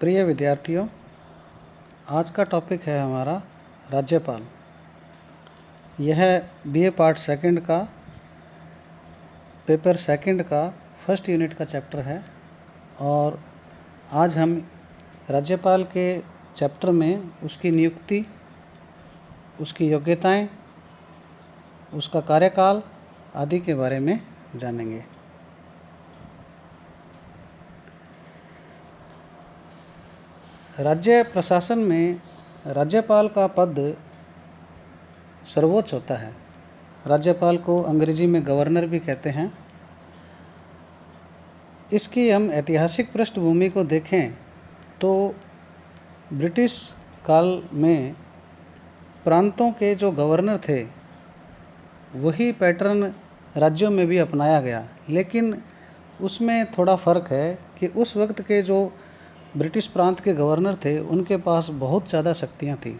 प्रिय विद्यार्थियों, आज का टॉपिक है हमारा राज्यपाल। यह बीए पार्ट सेकंड का पेपर सेकंड का फर्स्ट यूनिट का चैप्टर है और आज हम राज्यपाल के चैप्टर में उसकी नियुक्ति, उसकी योग्यताएं, उसका कार्यकाल आदि के बारे में जानेंगे। राज्य प्रशासन में राज्यपाल का पद सर्वोच्च होता है। राज्यपाल को अंग्रेजी में गवर्नर भी कहते हैं। इसकी हम ऐतिहासिक पृष्ठभूमि को देखें तो ब्रिटिश काल में प्रांतों के जो गवर्नर थे वही पैटर्न राज्यों में भी अपनाया गया, लेकिन उसमें थोड़ा फ़र्क है कि उस वक्त के जो ब्रिटिश प्रांत के गवर्नर थे उनके पास बहुत ज़्यादा शक्तियाँ थी,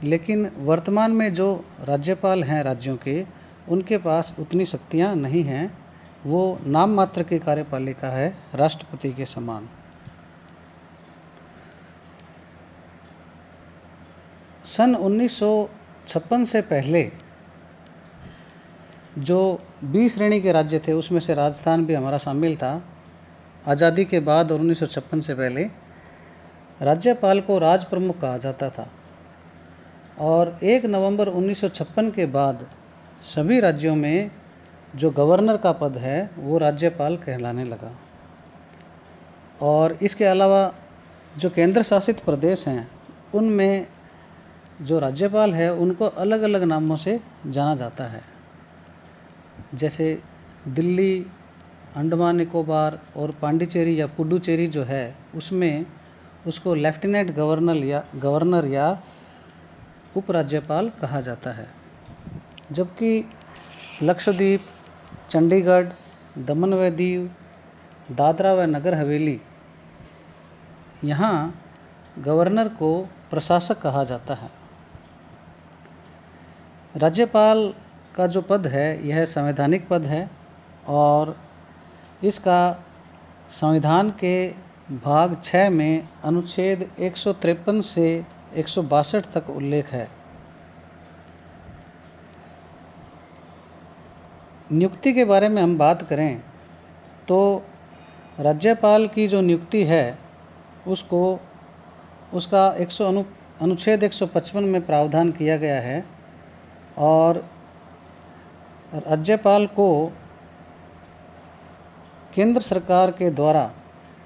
लेकिन वर्तमान में जो राज्यपाल हैं राज्यों के, उनके पास उतनी शक्तियाँ नहीं हैं। वो नाम मात्र की कार्यपालिका है, राष्ट्रपति के समान। सन 1956 से पहले जो 20 श्रेणी के राज्य थे उसमें से राजस्थान भी हमारा शामिल था। आज़ादी के बाद और 1956 से पहले राज्यपाल को राज प्रमुख कहा जाता था और 1 नवंबर 1956 के बाद सभी राज्यों में जो गवर्नर का पद है वो राज्यपाल कहलाने लगा। और इसके अलावा जो केंद्र शासित प्रदेश हैं उनमें जो राज्यपाल है उनको अलग अलग नामों से जाना जाता है, जैसे दिल्ली, अंडमान निकोबार और पांडिचेरी या पुडुचेरी जो है उसमें उसको लेफ्टिनेंट गवर्नर या उपराज्यपाल कहा जाता है। जबकि लक्षद्वीप, चंडीगढ़, दमन व दीव, दादरा व नगर हवेली, यहाँ गवर्नर को प्रशासक कहा जाता है। राज्यपाल का जो पद है यह संवैधानिक पद है और इसका संविधान के भाग 6 में अनुच्छेद 153 से 162 तक उल्लेख है। नियुक्ति के बारे में हम बात करें तो राज्यपाल की जो नियुक्ति है उसको उसका अनुच्छेद 155 में प्रावधान किया गया है और राज्यपाल को केंद्र सरकार के द्वारा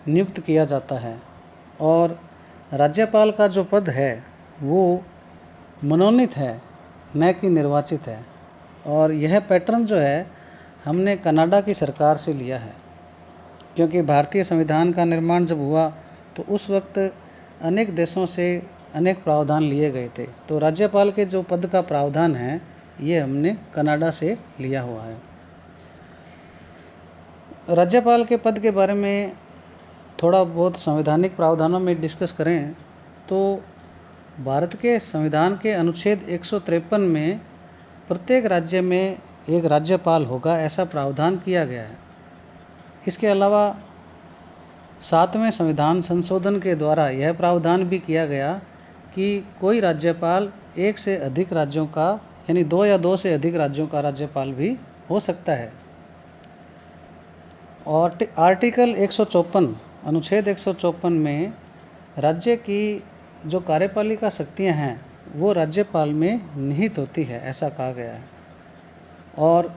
नियुक्त किया जाता है और राज्यपाल का जो पद है वो मनोनीत है, न कि निर्वाचित है। और यह पैटर्न जो है हमने कनाडा की सरकार से लिया है, क्योंकि भारतीय संविधान का निर्माण जब हुआ तो उस वक्त अनेक देशों से अनेक प्रावधान लिए गए थे। तो राज्यपाल के जो पद का प्रावधान है ये हमने कनाडा से लिया हुआ है। राज्यपाल के पद के बारे में थोड़ा बहुत संवैधानिक प्रावधानों में डिस्कस करें तो भारत के संविधान के अनुच्छेद 153 में प्रत्येक राज्य में एक राज्यपाल होगा, ऐसा प्रावधान किया गया है। इसके अलावा 7वें संविधान संशोधन के द्वारा यह प्रावधान भी किया गया कि कोई राज्यपाल एक से अधिक राज्यों का यानी 2 या 2 से अधिक राज्यों का राज्यपाल भी हो सकता है। और आर्टिकल 154 अनुच्छेद 154 में राज्य की जो कार्यपालिका शक्तियां हैं वो राज्यपाल में निहित होती है, ऐसा कहा गया है। और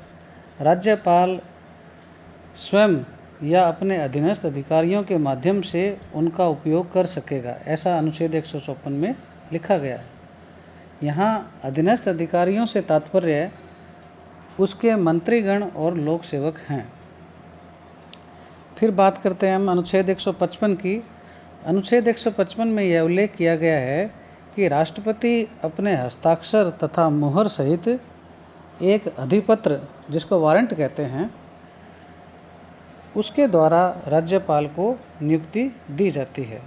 राज्यपाल स्वयं या अपने अधीनस्थ अधिकारियों के माध्यम से उनका उपयोग कर सकेगा, ऐसा अनुच्छेद 154 में लिखा गया है। यहाँ अधीनस्थ अधिकारियों से तात्पर्य उसके मंत्रीगण और लोक सेवक हैं। फिर बात करते हैं हम अनुच्छेद 155 की। अनुच्छेद 155 में यह उल्लेख किया गया है कि राष्ट्रपति अपने हस्ताक्षर तथा मुहर सहित एक अधिपत्र, जिसको वारंट कहते हैं, उसके द्वारा राज्यपाल को नियुक्ति दी जाती है।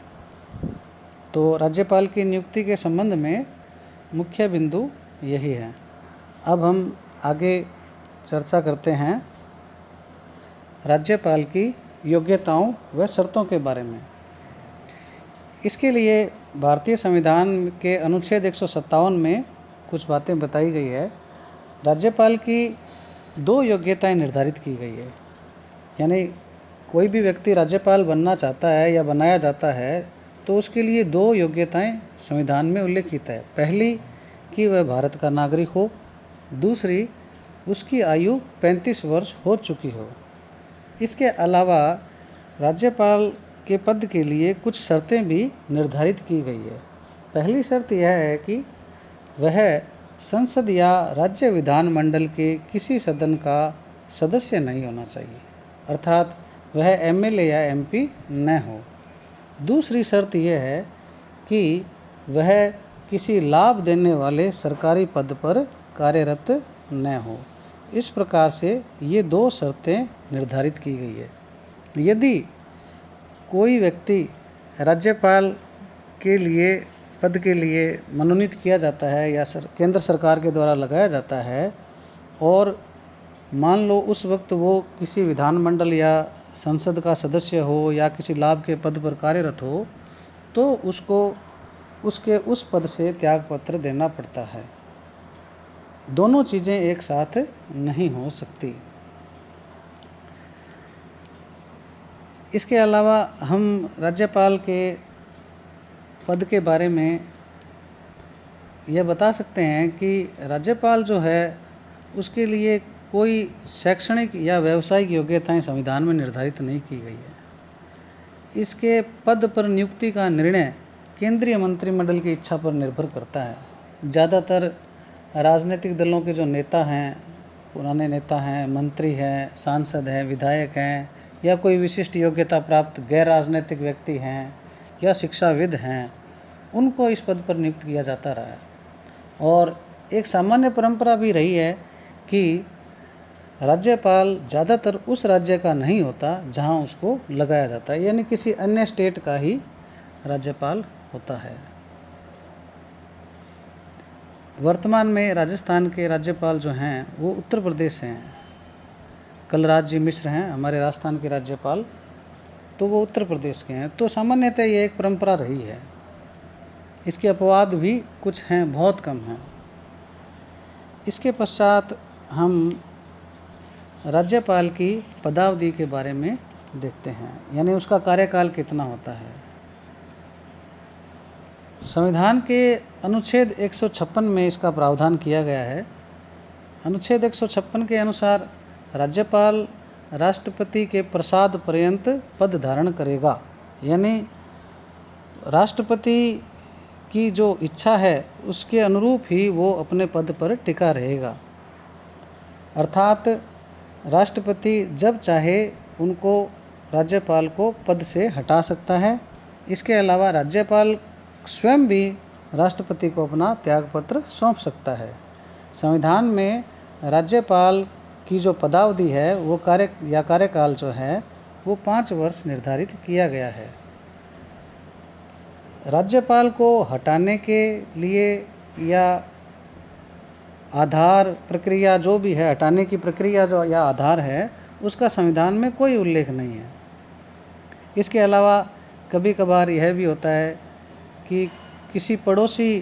तो राज्यपाल की नियुक्ति के संबंध में मुख्य बिंदु यही है। अब हम आगे चर्चा करते हैं राज्यपाल की योग्यताओं व शर्तों के बारे में। इसके लिए भारतीय संविधान के अनुच्छेद 157 में कुछ बातें बताई गई है। राज्यपाल की 2 योग्यताएं निर्धारित की गई है, यानी कोई भी व्यक्ति राज्यपाल बनना चाहता है या बनाया जाता है तो उसके लिए 2 योग्यताएं संविधान में उल्लेखित है। पहली कि वह भारत का नागरिक हो, दूसरी उसकी आयु 35 वर्ष हो चुकी हो। इसके अलावा राज्यपाल के पद के लिए कुछ शर्तें भी निर्धारित की गई है। पहली शर्त यह है कि वह संसद या राज्य विधानमंडल के किसी सदन का सदस्य नहीं होना चाहिए, अर्थात वह एमएलए या एमपी न हो। दूसरी शर्त यह है कि वह किसी लाभ देने वाले सरकारी पद पर कार्यरत न हो। इस प्रकार से ये 2 शर्तें निर्धारित की गई है। यदि कोई व्यक्ति राज्यपाल के लिए पद के लिए मनोनीत किया जाता है या केंद्र सरकार के द्वारा लगाया जाता है और मान लो उस वक्त वो किसी विधानमंडल या संसद का सदस्य हो या किसी लाभ के पद पर कार्यरत हो, तो उसको उसके उस पद से त्यागपत्र देना पड़ता है। दोनों चीज़ें एक साथ नहीं हो सकती। इसके अलावा हम राज्यपाल के पद के बारे में यह बता सकते हैं कि राज्यपाल जो है उसके लिए कोई शैक्षणिक या व्यावसायिक योग्यताएं संविधान में निर्धारित नहीं की गई है। इसके पद पर नियुक्ति का निर्णय केंद्रीय मंत्रिमंडल की इच्छा पर निर्भर करता है। ज़्यादातर राजनीतिक दलों के जो नेता हैं, पुराने नेता हैं, मंत्री हैं, सांसद हैं, विधायक हैं या कोई विशिष्ट योग्यता प्राप्त गैर राजनीतिक व्यक्ति हैं या शिक्षाविद हैं, उनको इस पद पर नियुक्त किया जाता रहा है। और एक सामान्य परंपरा भी रही है कि राज्यपाल ज़्यादातर उस राज्य का नहीं होता जहां उसको लगाया जाता है, यानी किसी अन्य स्टेट का ही राज्यपाल होता है। वर्तमान में राजस्थान के राज्यपाल जो हैं वो उत्तर प्रदेश से हैं। कलराज जी मिश्र हैं हमारे राजस्थान के राज्यपाल, तो वो उत्तर प्रदेश के हैं। तो सामान्यतः ये एक परंपरा रही है। इसके अपवाद भी कुछ हैं, बहुत कम हैं। इसके पश्चात हम राज्यपाल की पदावधि के बारे में देखते हैं, यानी उसका कार्यकाल कितना होता है। संविधान के अनुच्छेद 156 में इसका प्रावधान किया गया है। अनुच्छेद 156 के अनुसार राज्यपाल राष्ट्रपति के प्रसाद पर्यंत पद धारण करेगा, यानी राष्ट्रपति की जो इच्छा है उसके अनुरूप ही वो अपने पद पर टिका रहेगा। अर्थात राष्ट्रपति जब चाहे उनको राज्यपाल को पद से हटा सकता है। इसके अलावा राज्यपाल स्वयं भी राष्ट्रपति को अपना त्यागपत्र सौंप सकता है। संविधान में राज्यपाल की जो पदावधि है वो कार्यकाल जो है वो 5 वर्ष निर्धारित किया गया है। राज्यपाल को हटाने के लिए या आधार प्रक्रिया जो भी है, हटाने की प्रक्रिया जो या आधार है, उसका संविधान में कोई उल्लेख नहीं है। इसके अलावा कभी कभार यह भी होता है कि किसी पड़ोसी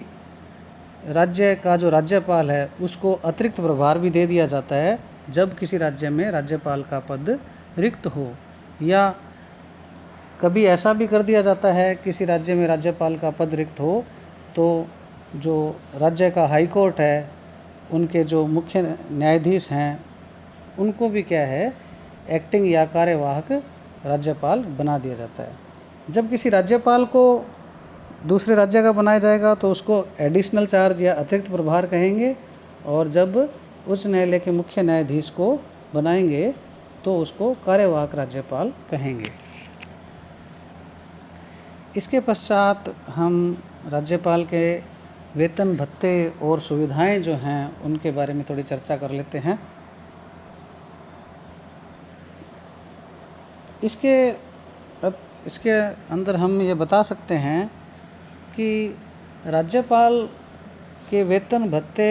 राज्य का जो राज्यपाल है उसको अतिरिक्त प्रभार भी दे दिया जाता है जब किसी राज्य में राज्यपाल का पद रिक्त हो, या कभी ऐसा भी कर दिया जाता है किसी राज्य में राज्यपाल का पद रिक्त हो तो जो राज्य का हाई कोर्ट है, उनके जो मुख्य न्यायाधीश हैं, उनको भी क्या है एक्टिंग या कार्यवाहक राज्यपाल बना दिया जाता है। जब किसी राज्यपाल को दूसरे राज्य का बनाया जाएगा तो उसको एडिशनल चार्ज या अतिरिक्त प्रभार कहेंगे, और जब उच्च न्यायालय के मुख्य न्यायाधीश को बनाएंगे तो उसको कार्यवाहक राज्यपाल कहेंगे। इसके पश्चात हम राज्यपाल के वेतन भत्ते और सुविधाएं जो हैं उनके बारे में थोड़ी चर्चा कर लेते हैं। इसके अंदर हम ये बता सकते हैं कि राज्यपाल के वेतन भत्ते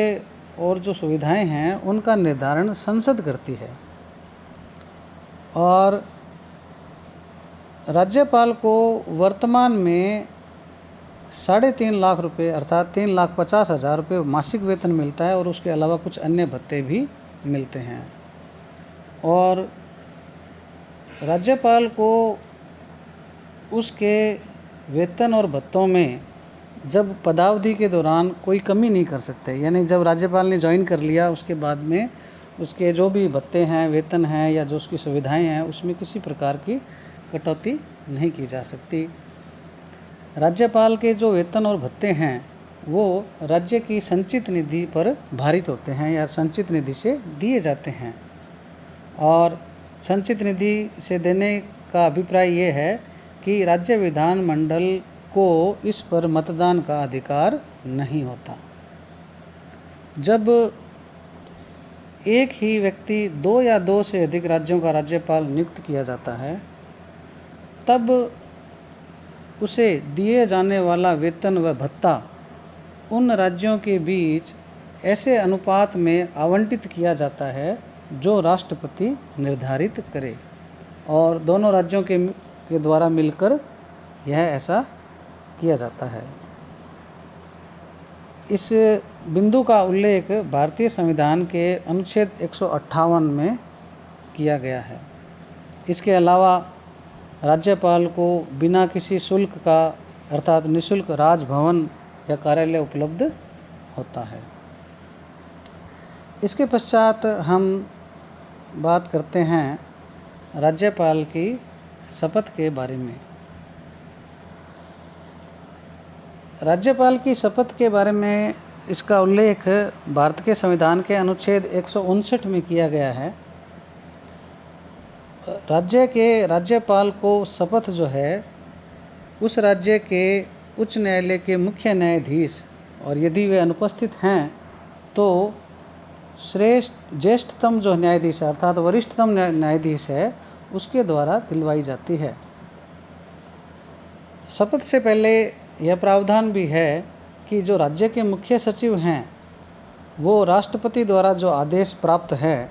और जो सुविधाएं हैं उनका निर्धारण संसद करती है, और राज्यपाल को वर्तमान में 3.5 लाख रुपये अर्थात 3,50,000 रुपये मासिक वेतन मिलता है और उसके अलावा कुछ अन्य भत्ते भी मिलते हैं। और राज्यपाल को उसके वेतन और भत्तों में जब पदावधि के दौरान कोई कमी नहीं कर सकते, यानी जब राज्यपाल ने ज्वाइन कर लिया उसके बाद में उसके जो भी भत्ते हैं, वेतन हैं या जो उसकी सुविधाएं हैं, उसमें किसी प्रकार की कटौती नहीं की जा सकती। राज्यपाल के जो वेतन और भत्ते हैं वो राज्य की संचित निधि पर भारित होते हैं या संचित निधि से दिए जाते हैं। और संचित निधि से देने का अभिप्राय ये है कि राज्य विधानमंडल को इस पर मतदान का अधिकार नहीं होता। जब एक ही व्यक्ति 2 या 2 से अधिक राज्यों का राज्यपाल नियुक्त किया जाता है, तब उसे दिए जाने वाला वेतन व भत्ता उन राज्यों के बीच ऐसे अनुपात में आवंटित किया जाता है जो राष्ट्रपति निर्धारित करे, और दोनों राज्यों के द्वारा मिलकर यह ऐसा किया जाता है। इस बिंदु का उल्लेख भारतीय संविधान के अनुच्छेद 158 में किया गया है। इसके अलावा राज्यपाल को बिना किसी शुल्क का अर्थात निःशुल्क राजभवन या कार्यालय उपलब्ध होता है। इसके पश्चात हम बात करते हैं राज्यपाल की शपथ के बारे में। राज्यपाल की शपथ के बारे में इसका उल्लेख भारत के संविधान के अनुच्छेद 159 में किया गया है। राज्य के राज्यपाल को शपथ जो है उस राज्य के उच्च न्यायालय के मुख्य न्यायाधीश, और यदि वे अनुपस्थित हैं तो ज्येष्ठतम जो न्यायाधीश है अर्थात वरिष्ठतम न्यायाधीश है उसके द्वारा दिलवाई जाती है। शपथ से पहले यह प्रावधान भी है कि जो राज्य के मुख्य सचिव हैं वो राष्ट्रपति द्वारा जो आदेश प्राप्त है,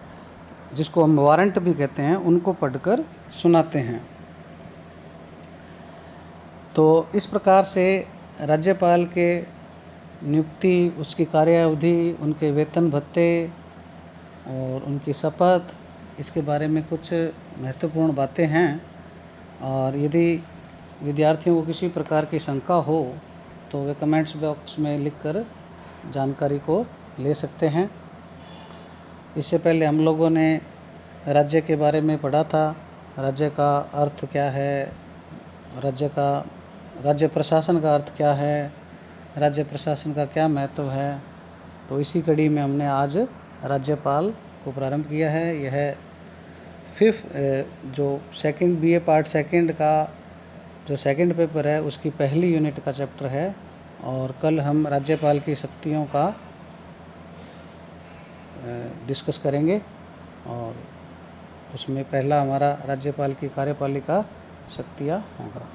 जिसको हम वारंट भी कहते हैं, उनको पढ़कर सुनाते हैं। तो इस प्रकार से राज्यपाल के नियुक्ति, उसकी कार्यावधि, उनके वेतन भत्ते और उनकी शपथ, इसके बारे में कुछ महत्वपूर्ण बातें हैं। और यदि विद्यार्थियों को किसी प्रकार की शंका हो तो वे कमेंट्स बॉक्स में लिखकर जानकारी को ले सकते हैं। इससे पहले हम लोगों ने राज्य के बारे में पढ़ा था, राज्य का अर्थ क्या है, राज्य प्रशासन का अर्थ क्या है, राज्य प्रशासन का क्या महत्व है। तो इसी कड़ी में हमने आज राज्यपाल को प्रारंभ किया है। यह 5th जो सेकंड BA पार्ट सेकंड का जो सेकंड पेपर है उसकी पहली यूनिट का चैप्टर है, और कल हम राज्यपाल की शक्तियों का डिस्कस करेंगे। और उसमें पहला हमारा राज्यपाल की कार्यपालिका शक्तियाँ होगा।